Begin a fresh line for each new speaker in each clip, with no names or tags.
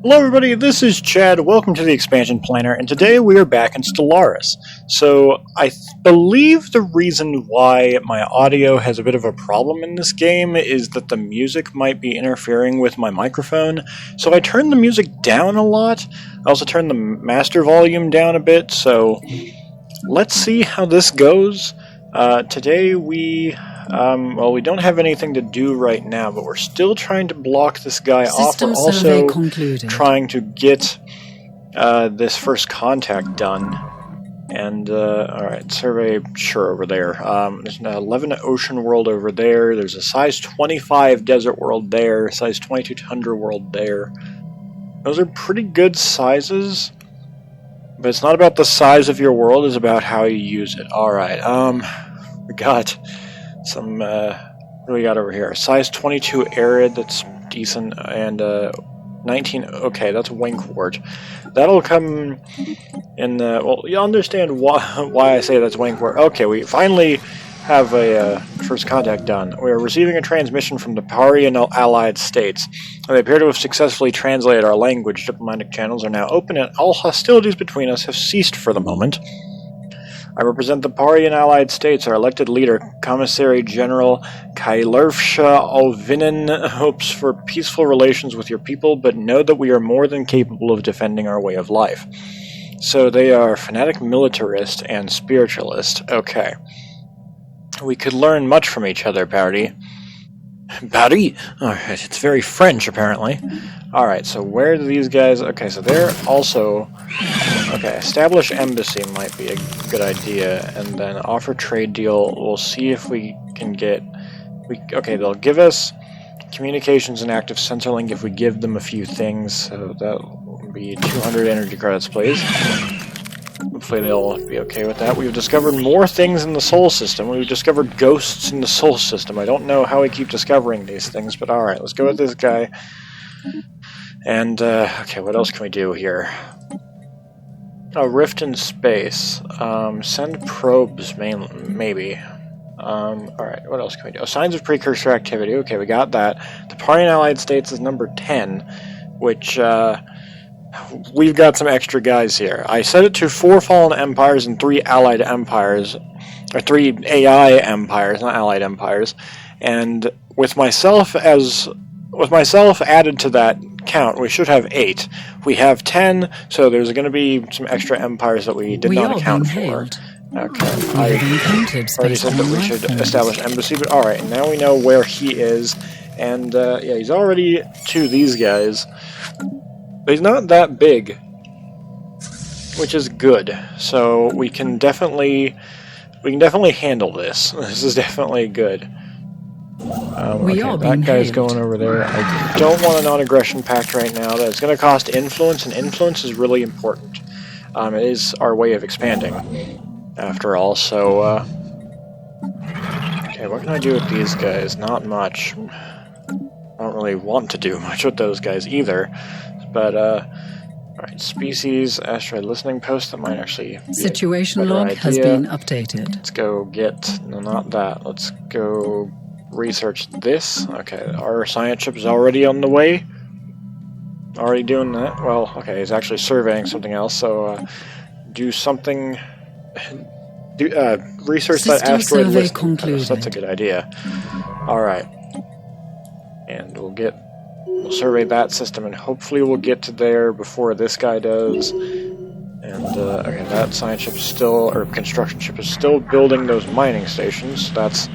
Hello everybody, this is Chad, welcome to the Expansion Planner, and today we are back in Stellaris. So, I believe the reason why my audio has a bit of a problem in this game is that the music might be interfering with my microphone, so I turned the music down a lot. I also turned the master volume down a bit, so let's see how this goes. Today we don't have anything to do right now, but we're still trying to block this guy off. We're also trying to get this first contact done. And, alright, survey, sure, over there. There's an 11 ocean world over there. There's a size 25 desert world there, size 22 tundra world there. Those are pretty good sizes, but it's not about the size of your world, it's about how you use it. Alright, we got some, what do we got over here? Size 22 arid, that's decent, and 19, okay, that's Winkwort. That'll come in the, well, you'll understand why I say that's Winkwort. Okay, we finally have a first contact done. We are receiving a transmission from the Parian Allied States. They appear to have successfully translated our language. Diplomatic channels are now open, and all hostilities between us have ceased for the moment. I represent the Parian Allied States. Our elected leader, Commissary General Kailerfsha Alvinen, hopes for peaceful relations with your people, but know that we are more than capable of defending our way of life. So they are fanatic militarist and spiritualist. Okay. We could learn much from each other, Paris. Paris? Alright, it's very French, apparently. Alright, so where do these guys... Okay, so they're also... Okay, establish embassy might be a good idea, and then offer trade deal. We'll see if we can get... Okay, they'll give us communications and active sensor link if we give them a few things, so that will be 200 energy credits, please. Hopefully they'll be okay with that. We've discovered more things in the Sol System. We've discovered ghosts in the Sol System. I don't know how we keep discovering these things, but alright, let's go with this guy. And, okay, what else can we do here? Oh, rift in space. Send probes, maybe. Alright, what else can we do? Oh, signs of precursor activity. Okay, we got that. The Parian Allied States is number 10, which, we've got some extra guys here. I set it to 4 fallen empires and 3 allied empires, or 3 AI empires, not allied empires, and with myself added to that count, we should have 8. We have 10, so there's going to be some extra empires that we did not account for. Okay, I already said that we should establish embassy, but alright, now we know where he is, and yeah, he's already to these guys. But he's not that big, which is good, so we can definitely handle this. This is definitely good. Okay, that guy's going over there. I don't want a non-aggression pact right now. That's going to cost influence, and influence is really important. It is our way of expanding, after all, so, okay, what can I do with these guys? Not much. I don't really want to do much with those guys either, but, alright, species, asteroid listening post, that might actually be
situation log has been updated.
Let's go get, no, not that, let's go research this. Okay, our science ship is already on the way. Already doing that. Well, okay, he's actually surveying something else, so do something. Research that asteroid list. That's a good idea. Alright. And we'll survey that system, and hopefully we'll get to there before this guy does. And, okay, that science ship is still, or construction ship is still building those mining stations. That's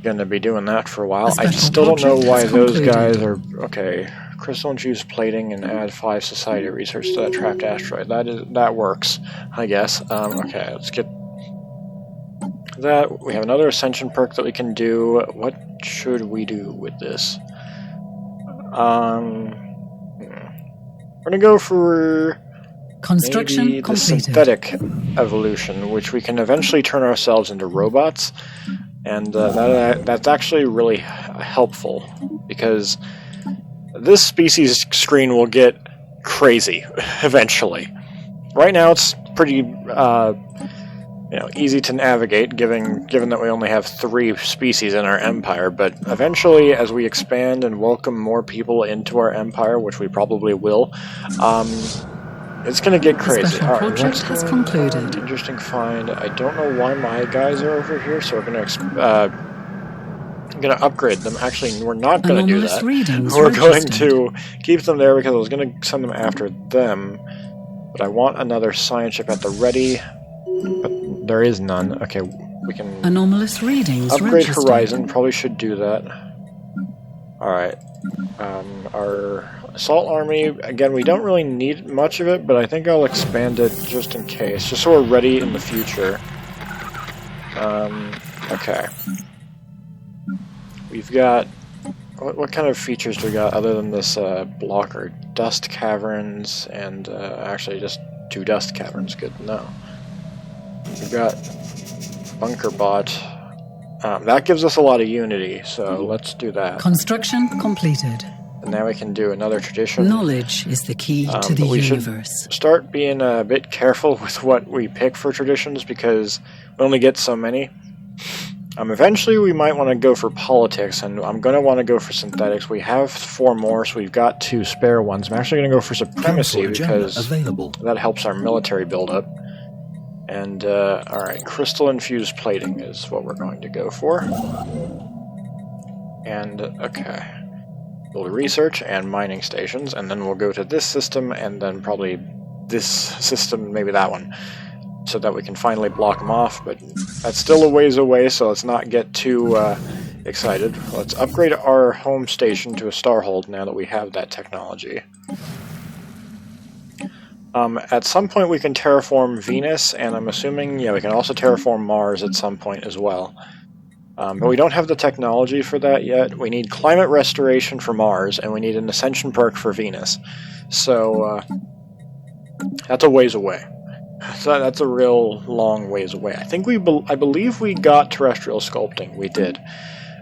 gonna be doing that for a while. I still don't know why those guys are... Okay, crystal infused plating and add 5 society research to that trapped asteroid. That works, I guess. Okay, let's get that. We have another ascension perk that we can do. What should we do with this? We're gonna go for
construction
maybe the
completed.
synthetic evolution, which we can eventually turn ourselves into robots. And that's actually really helpful, because this species screen will get crazy eventually. Right now it's pretty easy to navigate, given that we only have 3 species in our empire. But eventually, as we expand and welcome more people into our empire, which we probably will, it's going to get crazy.
All right, project has concluded.
Interesting find. I don't know why my guys are over here, so we're going to upgrade them. Actually, we're not going to do that. We're going to keep them there because I was going to send them after them. But I want another science ship at the ready. But there is none. Okay, we can
anomalous readings
upgrade
registered.
Horizon. Probably should do that. Alright. Our assault army, again, we don't really need much of it, but I think I'll expand it just in case, just so we're ready in the future. Okay. We've got... What kind of features do we got other than this blocker? Dust caverns, and actually just 2 dust caverns. Good to know. We've got bunker bot. That gives us a lot of unity, so let's do that.
Construction completed.
And now we can do another tradition.
Knowledge is the key to the universe.
Should start being a bit careful with what we pick for traditions because we only get so many. Eventually we might want to go for politics, and I'm going to want to go for synthetics. We have 4 more, so we've got 2 spare ones. I'm actually going to go for supremacy because that helps our military build-up. And, alright, crystal-infused plating is what we're going to go for. And, okay. Build research and mining stations, and then we'll go to this system, and then probably this system, maybe that one, so that we can finally block them off, but that's still a ways away, so let's not get too excited. Let's upgrade our home station to a starhold now that we have that technology. At some point we can terraform Venus, and I'm assuming, we can also terraform Mars at some point as well. But we don't have the technology for that yet. We need climate restoration for Mars, and we need an ascension perk for Venus. So, that's a ways away. So that's a real long ways away. I think I believe we got terrestrial sculpting. We did.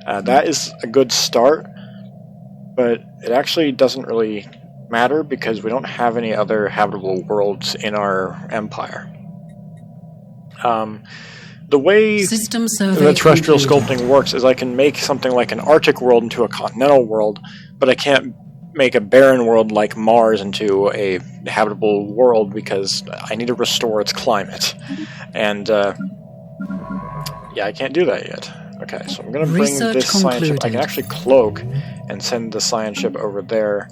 That is a good start, but it actually doesn't really matter because we don't have any other habitable worlds in our empire. The way the terrestrial sculpting works is I can make something like an Arctic world into a continental world, but I can't make a barren world like Mars into a habitable world because I need to restore its climate. And, yeah, I can't do that yet. Okay, so I'm going to bring this science ship. I can actually cloak and send the science ship over there.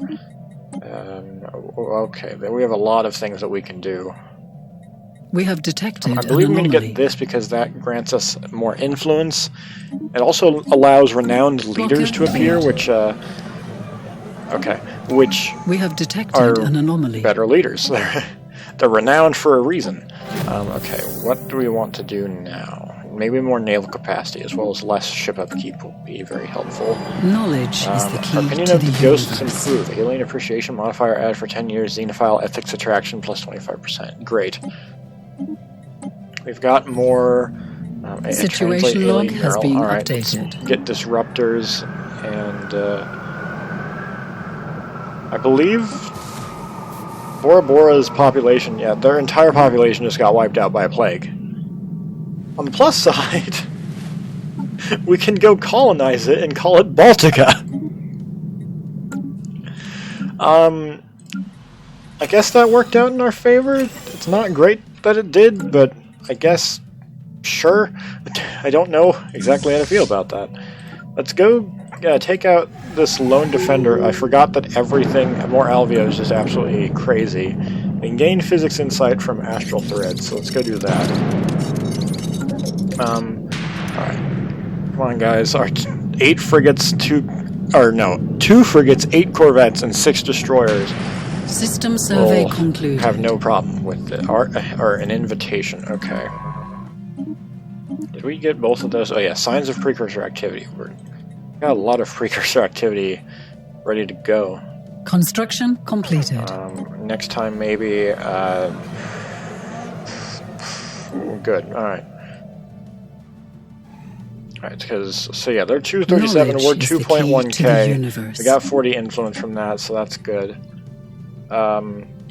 Okay, we have a lot of things that we can do.
We have detected
I believe I'm going to get this because that grants us more influence. It also allows renowned leaders to appear, which,
we have detected an anomaly.
Better leaders. They're renowned for a reason. Okay, what do we want to do now? Maybe more naval capacity as well as less ship upkeep will be very helpful.
Knowledge is the key
opinion
to
of
the
ghosts
universe.
improve. Alien appreciation modifier added for 10 years. Xenophile ethics attraction plus 25%. Great. We've got more.
Situation log has been updated.
Get disruptors and. I believe Bora Bora's population, their entire population just got wiped out by a plague. On the plus side, we can go colonize it and call it Baltica. I guess that worked out in our favor. It's not great that it did, but I guess, sure. I don't know exactly how to feel about that. Let's go take out this lone defender. I forgot that everything, more Alveo is just absolutely crazy. We can gain physics insight from astral threads, so let's go do that. Alright. Come on, guys. Our 2 frigates, 2 frigates, 8 corvettes, and 6 destroyers.
System survey concluded.
Have no problem with it. Or an invitation. Okay. Did we get both of those? Oh yeah, signs of precursor activity. We've got a lot of precursor activity ready to go.
Construction completed.
Next time, maybe. Good. All right. All right, because they're 237, we're 2.1k. We got 40 influence from that, so that's good.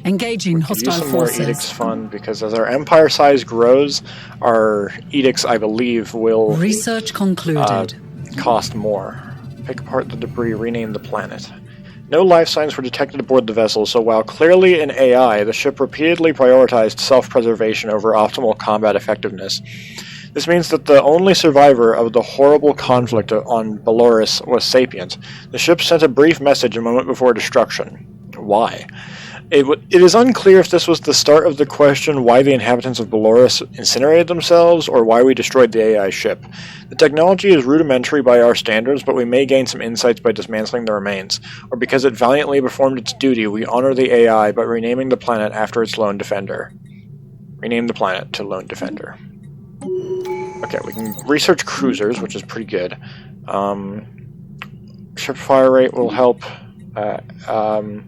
Engaging hostile
use some more
forces.
edicts fund, because as our empire size grows, our edicts, I believe, will
Research concluded.
Cost more. Pick apart the debris, rename the planet. No life signs were detected aboard the vessel, so while clearly an AI, the ship repeatedly prioritized self-preservation over optimal combat effectiveness. This means that the only survivor of the horrible conflict on Stellaris was sapient. The ship sent a brief message a moment before destruction. Why? It is unclear if this was the start of the question why the inhabitants of Stellaris incinerated themselves, or why we destroyed the AI ship. The technology is rudimentary by our standards, but we may gain some insights by dismantling the remains. Or because it valiantly performed its duty, we honor the AI by renaming the planet after its lone defender. Rename the planet to Lone Defender. Okay, we can research cruisers, which is pretty good. Ship fire rate will help. The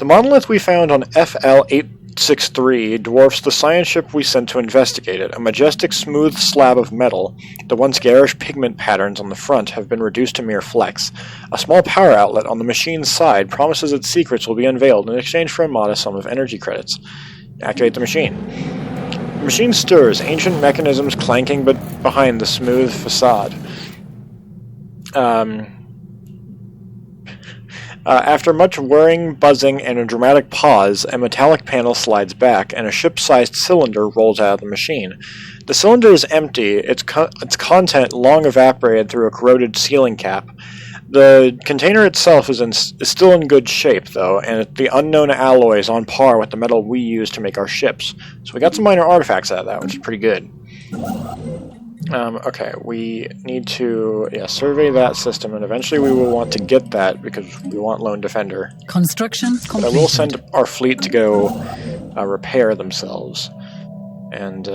monolith we found on FL-863 dwarfs the science ship we sent to investigate it. A majestic, smooth slab of metal, the once garish pigment patterns on the front have been reduced to mere flecks. A small power outlet on the machine's side promises its secrets will be unveiled in exchange for a modest sum of energy credits. Activate the machine. The machine stirs, ancient mechanisms clanking but behind the smooth facade. After much whirring, buzzing, and a dramatic pause, a metallic panel slides back, and a ship-sized cylinder rolls out of the machine. The cylinder is empty, its content long evaporated through a corroded sealing cap. The container itself is still in good shape, though, and the unknown alloy is on par with the metal we use to make our ships. So we got some minor artifacts out of that, which is pretty good. Okay, we need to survey that system, and eventually we will want to get that because we want Lone Defender.
Construction completed.
But I will send our fleet to go repair themselves. And,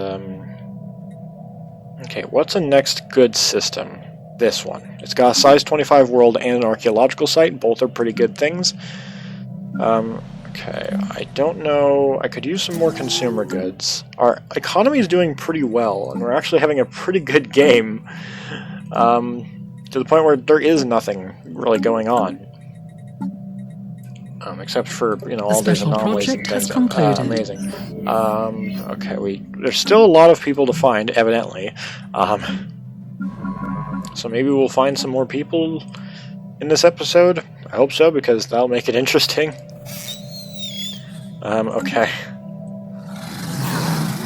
okay, what's a next good system? This one. It's got a size 25 world and an archaeological site. Both are pretty good things. Okay, I don't know. I could use some more consumer goods. Our economy is doing pretty well, and we're actually having a pretty good game. To the point where there is nothing really going on. Except for, all these anomalies and things. Amazing. Okay, there's still a lot of people to find, evidently. So maybe we'll find some more people in this episode. I hope so, because that'll make it interesting. Okay.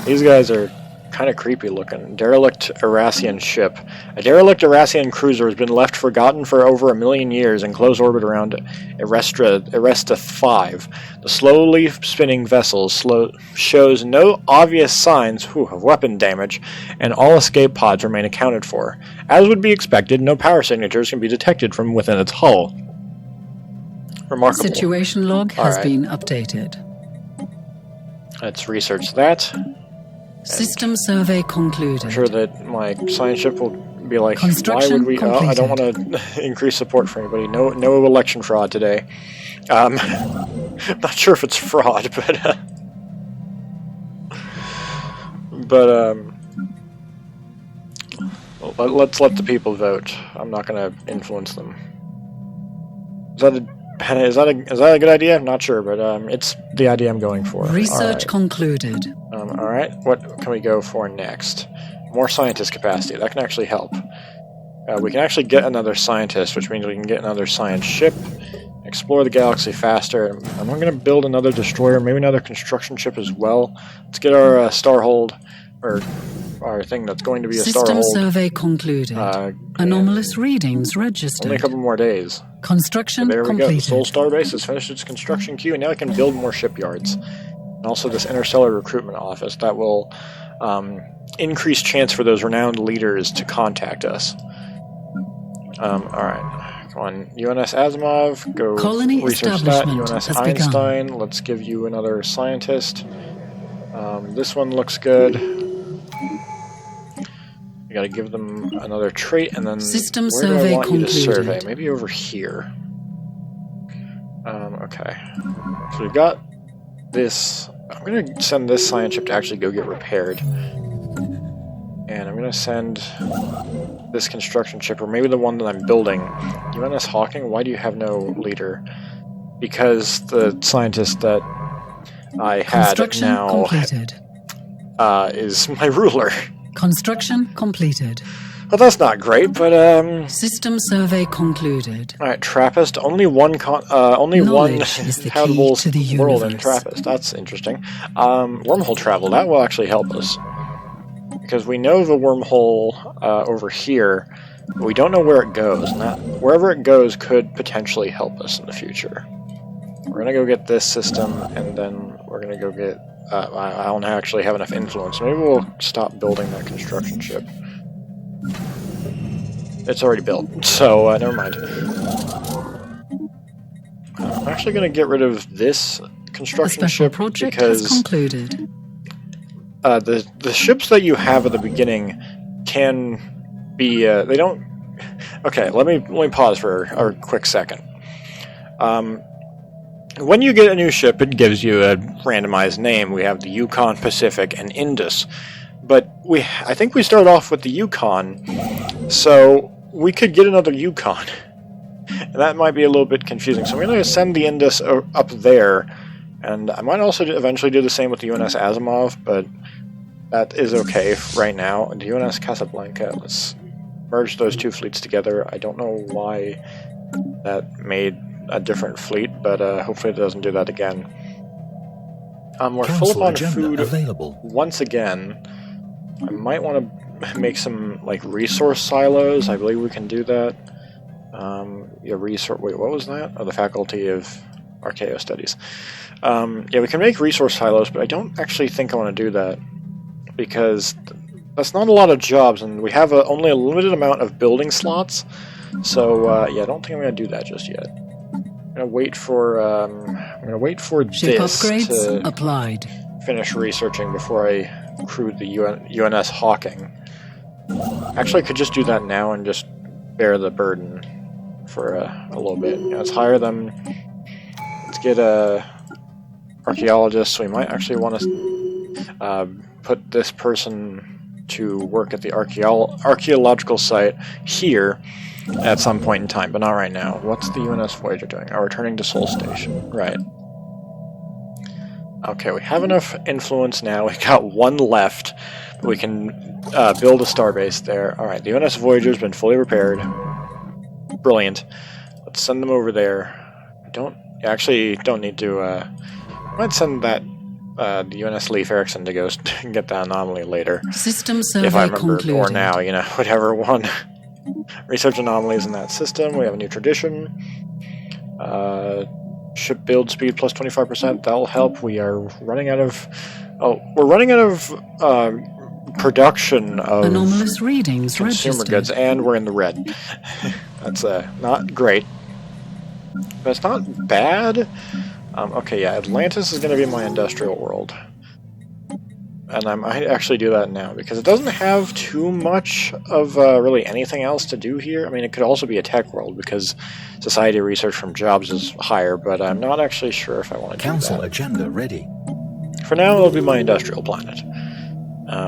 These guys are kind of creepy looking. Derelict Erasian ship. A derelict Erasian cruiser has been left forgotten for over 1 million years in close orbit around Eresta 5. The slowly spinning vessel shows no obvious signs of weapon damage, and all escape pods remain accounted for. As would be expected, no power signatures can be detected from within its hull. Remarkable.
Situation log has been updated.
Let's research that.
System survey concluded.
I'm sure that my science ship will be like, why would we... I don't want to increase support for anybody. No election fraud today. Not sure if it's fraud, but let's let the people vote. I'm not going to influence them. Is that a good idea? I'm not sure, but it's the idea I'm going for.
Research concluded.
Alright, what can we go for next? More scientist capacity. That can actually help. We can actually get another scientist, which means we can get another science ship, explore the galaxy faster, and I'm going to build another destroyer, maybe another construction ship as well. Let's get our Starhold, or our thing that's going to be a Starhold.
System survey concluded. Anomalous readings registered.
Only a couple more days.
Construction
there we
completed.
go. The Sol Starbase has finished its construction queue, and now I can build more shipyards. And also this interstellar recruitment office that will increase chance for those renowned leaders to contact us. Alright. Come on. UNS Asimov, go
Colony
research that. UNS Einstein,
begun.
let's give you another scientist. This one looks good. We gotta give them another trait, and then
System
where
survey
do I want
concluded.
you to survey? Maybe over here. Okay. So we've got this. I'm gonna send this science ship to actually go get repaired. And I'm gonna send this construction ship, or maybe the one that I'm building. UNS Hawking, why do you have no leader? Because the scientist that I had now
completed.
Is my ruler.
Construction completed.
Well, that's not great, but
System survey concluded.
all right, Trappist. Only one habitable
to the
world in
universe.
Trappist. That's interesting. Wormhole travel. That will actually help us because we know the wormhole over here. But we don't know where it goes, and that wherever it goes could potentially help us in the future. We're gonna go get this system, and then we're gonna go get. I don't actually have enough influence. Maybe we'll stop building that construction ship. It's already built, so never mind. I'm actually going to get rid of this construction ship because
concluded.
The ships that you have at the beginning can be they don't. Okay, let me pause for a quick second. When you get a new ship, it gives you a randomized name. We have the Yukon, Pacific, and Indus. But I think we start off with the Yukon, so we could get another Yukon. And that might be a little bit confusing. So I'm going to send the Indus up there, and I might also eventually do the same with the UNS Asimov, but that is okay right now. And the UNS Casablanca, let's merge those two fleets together. I don't know why that made a different fleet, but hopefully it doesn't do that again. We're full on food
available.
Once again. I might want to make some like resource silos. I believe we can do that. Wait, what was that? Oh, the Faculty of Archaeo Studies. Yeah, we can make resource silos, but I don't actually think I want to do that because that's not a lot of jobs, and we have only a limited amount of building slots. So yeah, I don't think I'm going to do that just yet. I'm going to wait for
Ship
this
upgrades
to
applied.
finish researching before I crewed the UNS Hawking. Actually, I could just do that now and just bear the burden for a little bit. Let's hire them. Let's get archaeologists. We might actually want to put this person to work at the archaeological site here at some point in time, but not right now. What's the UNS Voyager doing? Oh, returning to Sol Station. Right. Okay, we have enough influence now. We got one left. We can build a starbase there. Alright, the UNS Voyager's been fully repaired. Brilliant. Let's send them over there. Actually don't need to... I might send that the UNS Leif Erikson to go get that anomaly later.
System survey
if I remember,
concluded.
or now, whatever one. Research anomalies in that system. We have a new tradition. Ship build speed plus 25%. That'll help. We are running out of... Oh, we're running out of production of
anomalous readings
consumer
registered.
goods, and we're in the red. That's not great. But it's not bad. Okay, yeah, Atlantis is going to be my industrial world. And I might actually do that now, because it doesn't have too much of really anything else to do here. I mean, it could also be a tech world, because society research from jobs is higher, but I'm not actually sure if I want to do that.
Council agenda ready.
For now, it'll be my industrial planet.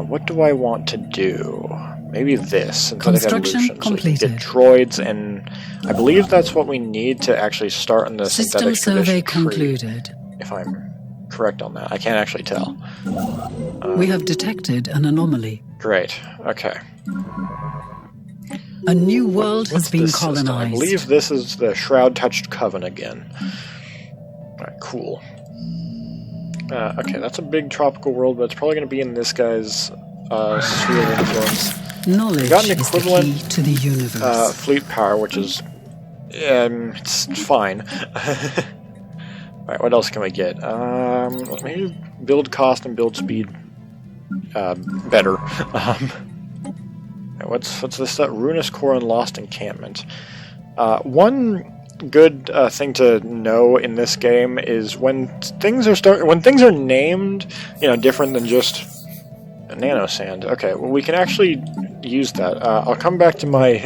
What do I want to do? Maybe this, synthetic evolution. So we can get droids, and I believe that's what we need to actually start in the synthetic
survey
tradition tree,
concluded.
if I'm correct on that. I can't actually tell.
We have detected an anomaly.
Great. Okay.
A new world has
What's
been
this system?
colonized.
I believe this is the Shroud-touched Coven again. Alright, cool. Okay, that's a big tropical world, but it's probably going to be in this guy's sphere of influence.
Knowledge
got an
is
equivalent,
the key to the universe.
Fleet power, which is it's fine. Alright, what else can we get? Maybe build cost and build speed better. What's this? Ruinous Core and Lost Encampment. One good thing to know in this game is when things are named, different than just nanosand. Okay, well, we can actually use that. I'll come back to my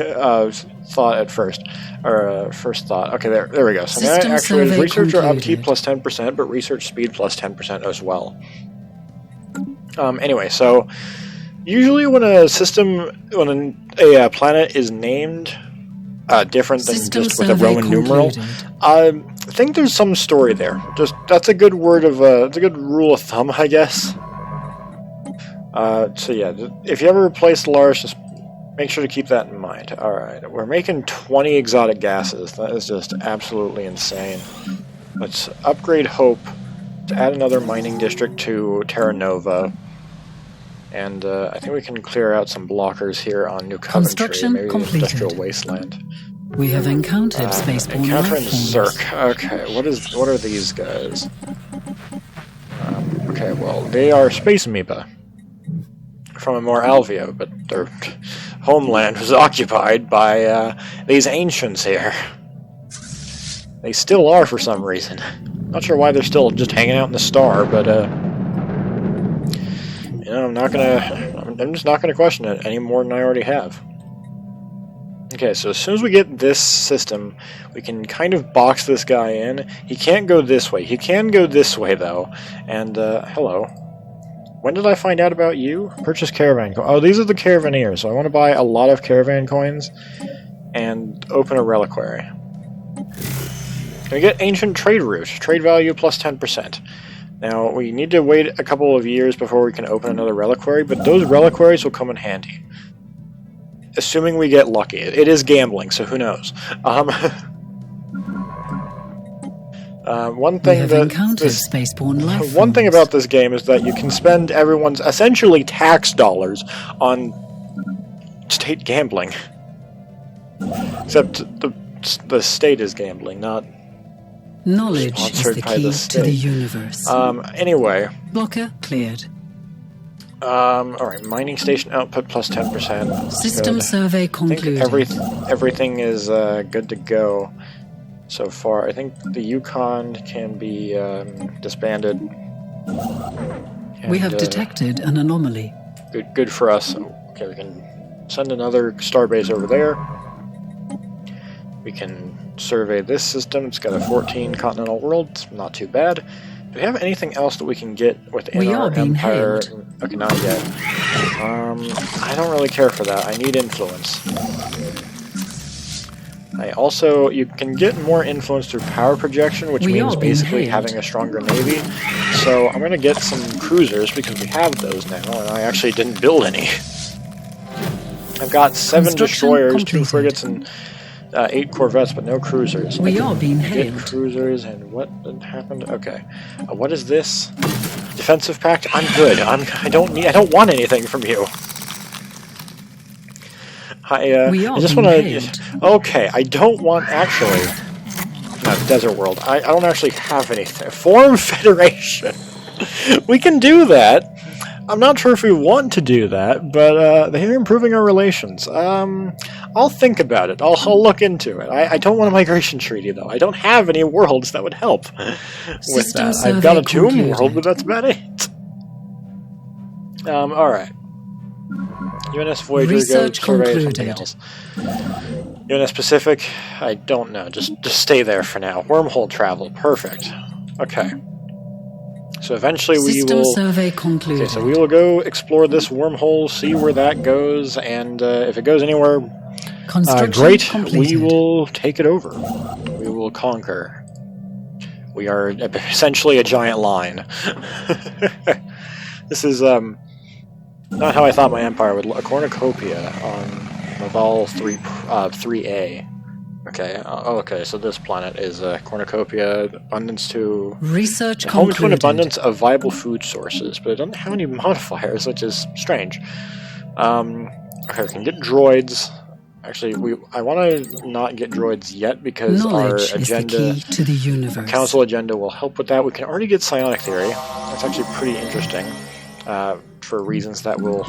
thought at first, or first thought. Okay, there we go. So now actually researcher upkeep plus 10%, but research speed plus 10% as well. Anyway, so usually when a planet is named, different than just with a Roman numeral. I think there's some story there. Just that's a good it's a good rule of thumb, I guess. So yeah, if you ever replace Stellaris, just make sure to keep that in mind. Alright, we're making 20 exotic gases. That is just absolutely insane. Let's upgrade Hope to add another mining district to Terra Nova. And I think we can clear out some blockers here on New Coventry,
Construction
maybe
completed.
Industrial Wasteland.
We have encountered spaceborne
Encountering
life
Zerk. Okay, what are these guys? Okay, well, they are space amoeba from Amor Alvio, but their homeland was occupied by these ancients here. They still are for some reason. Not sure why they're still just hanging out in the star, but you know, I'm just not gonna question it any more than I already have. Okay, so as soon as we get this system, we can kind of box this guy in. He can't go this way. He can go this way, though. And, hello. When did I find out about you? Purchase caravan coins. Oh, these are the caravaneers, so I want to buy a lot of caravan coins and open a reliquary. Can we get ancient trade route? Trade value plus 10%. Now, we need to wait a couple of years before we can open another reliquary, but those reliquaries will come in handy. Assuming we get lucky. It is gambling, so who knows. One thing about this game is that you can spend everyone's essentially tax dollars on state gambling. Except the state is gambling, not
knowledge is the key to the universe.
Anyway.
Blocker cleared.
Alright, mining station output plus 10%.
System survey concluded.
I think everything is good to go so far. I think the Yukon can be disbanded. And,
we have detected an anomaly.
Good for us. Okay, we can send another starbase over there. We can survey this system. It's got a 14 continental world. It's not too bad. Do we have anything else that we can get within our empire? Okay, not yet. I don't really care for that. I need influence. You can get more influence through power projection, which means basically having a stronger navy. So I'm going to get some cruisers because we have those now, and I actually didn't build any. I've got 7 destroyers, 2 frigates, and 8 corvettes, but no cruisers.
We are being hailed.
Get cruisers, and what happened? Okay, what is this? Defensive pact? I'm good. I don't want anything from you. I just want to. Okay, I don't want actually. No, Desert World. I don't actually have anything. Form Federation. We can do that. I'm not sure if we want to do that, but they're improving our relations. I'll think about it. I'll look into it. I don't want a migration treaty, though. I don't have any worlds that would help with that. I've got a tomb world, but that's about it. Alright. UNS Voyager, go survey something else. UNS Pacific, I don't know. Just stay there for now. Wormhole travel, perfect. Okay. So eventually we will.
Survey concluded.
Okay, so we will go explore this wormhole, see where that goes, and if it goes anywhere great, completed. We will take it over. We will conquer. We are essentially a giant line. This is not how I thought my empire would look. A cornucopia on Naval 3A. Okay, okay, so this planet is a cornucopia, abundance to...
Research
home to an abundance of viable food sources, but it doesn't have any modifiers, which is strange. Okay, we can get droids. Actually, I want to not get droids yet, because our agenda,
is the key to the universe.
Our council agenda will help with that. We can already get psionic theory. That's actually pretty interesting, for reasons that will...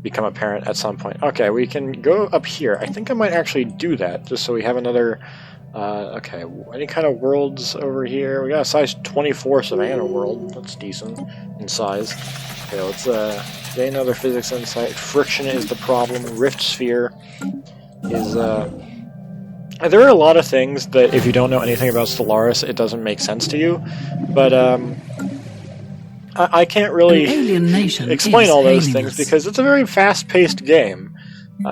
become apparent at some point. Okay, we can go up here. I think I might actually do that, just so we have another... okay, any kind of worlds over here? We got a size 24 Savannah world. That's decent in size. Okay, let's gain another physics insight. Friction is the problem. Rift sphere is... there are a lot of things that if you don't know anything about Stellaris, it doesn't make sense to you, but... I can't really explain all those things because it's a very fast-paced game.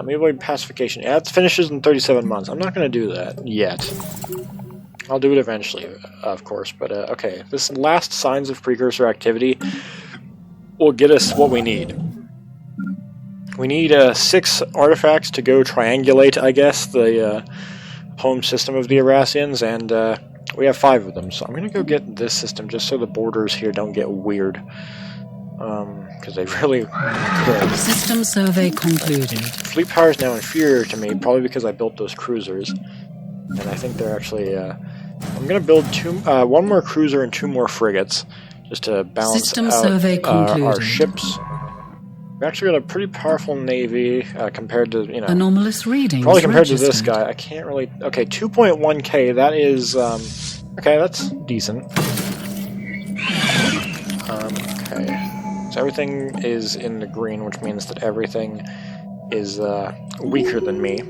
Maybe pacification. Yeah, it finishes in 37 months. I'm not going to do that yet. I'll do it eventually, of course. But, okay. This last signs of precursor activity will get us what we need. We need 6 artifacts to go triangulate, I guess, the home system of the Erasians, and we have 5 of them. So I'm going to go get this system just so the borders here don't get weird. Because they really could.
System survey concluded.
Fleet power is now inferior to me, probably because I built those cruisers. And I think they're actually... I'm going to build 1 more cruiser and 2 more frigates, just to balance
System
out
survey
our ships. We've actually got a pretty powerful navy compared to, you know...
Anomalous readings
probably compared to this
registered.
guy. I can't really... Okay, 2.1k, that is... okay, that's decent. Okay. So everything is in the green, which means that everything is weaker than me.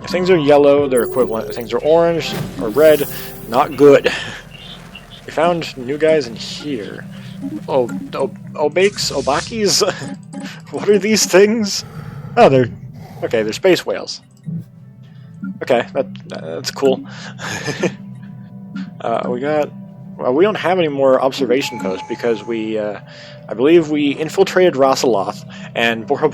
If things are yellow, they're equivalent. If things are orange or red, not good. We found new guys in here. Oh, Obakis? What are these things? Oh, they're... Okay, they're space whales. Okay, that's cool. We got... Well, we don't have any more observation posts because we, I believe we infiltrated Rasaloth, and Bora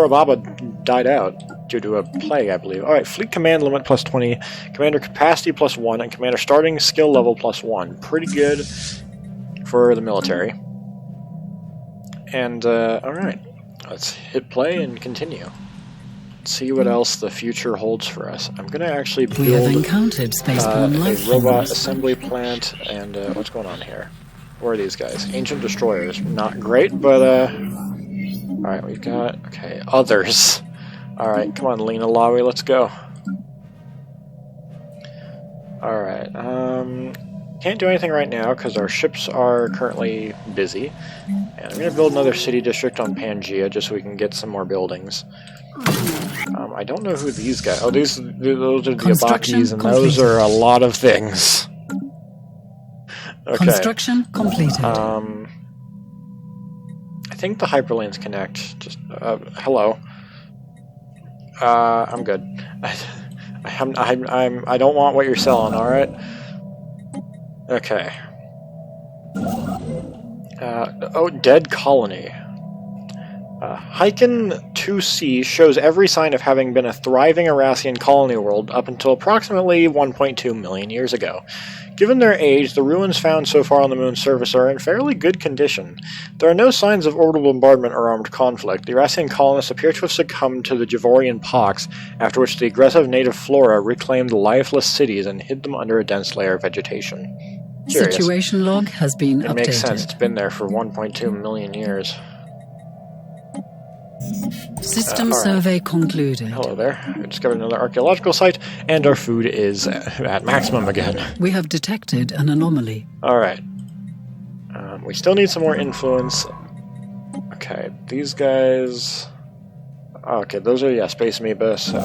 Baba died out due to a plague, I believe. Alright, fleet command limit plus 20, commander capacity plus 1, and commander starting skill level plus 1. Pretty good for the military. And, alright, let's hit play and continue. See what else the future holds for us. I'm going to actually build
We have encountered spaceborne life
a robot
forms.
assembly plant, and what's going on here? Where are these guys? Ancient destroyers. Not great, but alright, we've got... Okay, others. Alright, come on, Lena Lawi, let's go. Alright, can't do anything right now because our ships are currently busy. And I'm going to build another city district on Pangea just so we can get some more buildings. I don't know who these guys... Oh, those are the Abakis, and those are a lot of things. Okay.
Construction completed.
I think the hyperlanes connect. Just hello. I'm good. I don't want what you're selling. All right. Okay. Oh, dead colony. Hyken 2C shows every sign of having been a thriving Erasian colony world up until approximately 1.2 million years ago. Given their age, the ruins found so far on the moon's surface are in fairly good condition. There are no signs of orbital bombardment or armed conflict. The Erasian colonists appear to have succumbed to the Javorian pox, after which the aggressive native flora reclaimed the lifeless cities and hid them under a dense layer of vegetation. Curious.
Situation log has been updated.
It makes sense. It's been there for 1.2 million years.
System survey concluded.
Hello there. We discovered another archaeological site, and our food is at maximum again.
We have detected an anomaly.
Alright. We still need some more influence. Okay, these guys... Okay, those are, yeah, space amoeba, so...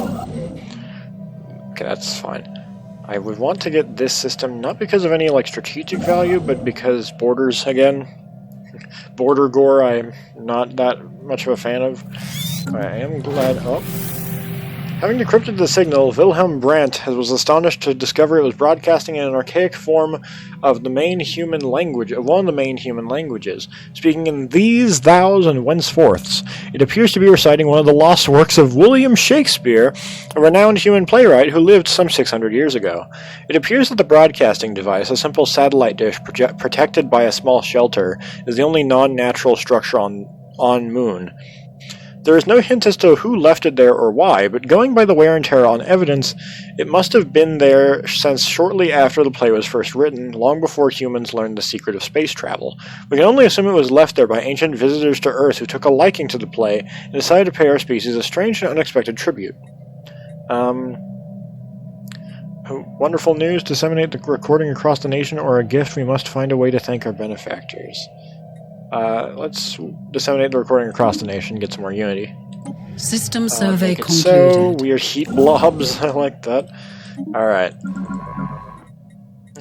Okay, that's fine. I would want to get this system, not because of any, like, strategic value, but because borders, again. Border gore, I'm not that much of a fan of. I am glad... Oh. Having decrypted the signal, Wilhelm Brandt was astonished to discover it was broadcasting in an archaic form of the main human language, of one of the main human languages, speaking in these, thous, and whenceforths. It appears to be reciting one of the lost works of William Shakespeare, a renowned human playwright who lived some 600 years ago. It appears that the broadcasting device, a simple satellite dish protected by a small shelter, is the only non-natural structure on Moon. There is no hint as to who left it there or why, but going by the wear and tear on evidence, it must have been there since shortly after the play was first written, long before humans learned the secret of space travel. We can only assume it was left there by ancient visitors to Earth who took a liking to the play and decided to pay our species a strange and unexpected tribute. Wonderful news, disseminate the recording across the nation, or a gift, we must find a way to thank our benefactors. Let's disseminate the recording across the nation, get some more unity.
System survey concluded.
So, weird heat blobs, I like that. Alright.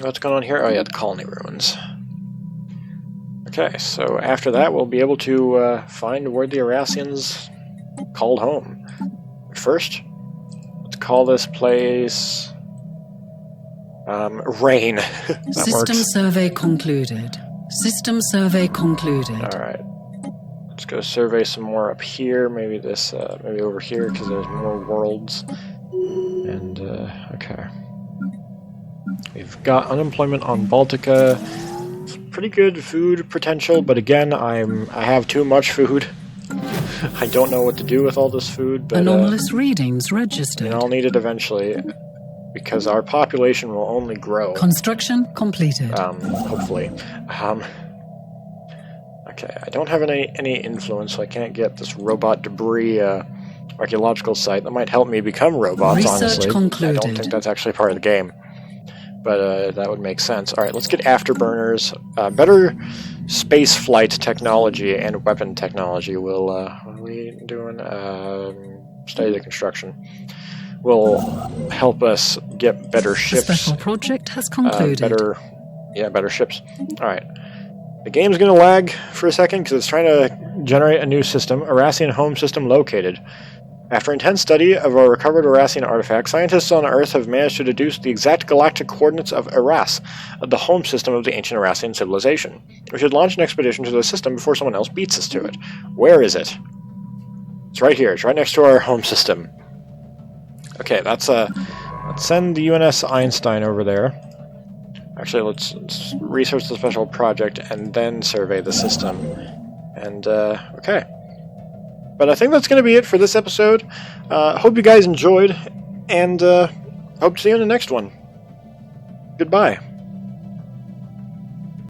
What's going on here? Oh yeah, the colony ruins. Okay, so after that we'll be able to find where the Erasians called home. first. Let's call this place Rain.
System survey concluded. System survey concluded.
All right. Let's go survey some more up here. Maybe this, maybe over here because there's more worlds. And okay. We've got unemployment on Baltica. Pretty good food potential, but again, I have too much food. I don't know what to do with all this food, but
anomalous readings registered.
I'll need it eventually because our population will only grow.
Construction completed.
Hopefully. Okay, I don't have any influence, so I can't get this robot debris archaeological site. That might help me become robots.
Research
honestly.
concluded.
I don't think that's actually part of the game. But that would make sense. Alright, let's get afterburners. Better space flight technology and weapon technology will, what are we doing? Study the construction. Will help us get better ships.
The special project has concluded.
Better ships. Alright. The game's going to lag for a second because it's trying to generate a new system. Arassian home system located. After intense study of a recovered Arassian artifact, scientists on Earth have managed to deduce the exact galactic coordinates of Eras, the home system of the ancient Arassian civilization. We should launch an expedition to the system before someone else beats us to it. Where is it? It's right here. It's right next to our home system. Okay, let's send the UNS Einstein over there. Actually, let's research the special project and then survey the system. And, okay. But I think that's going to be it for this episode. Hope you guys enjoyed, and hope to see you in the next one. Goodbye.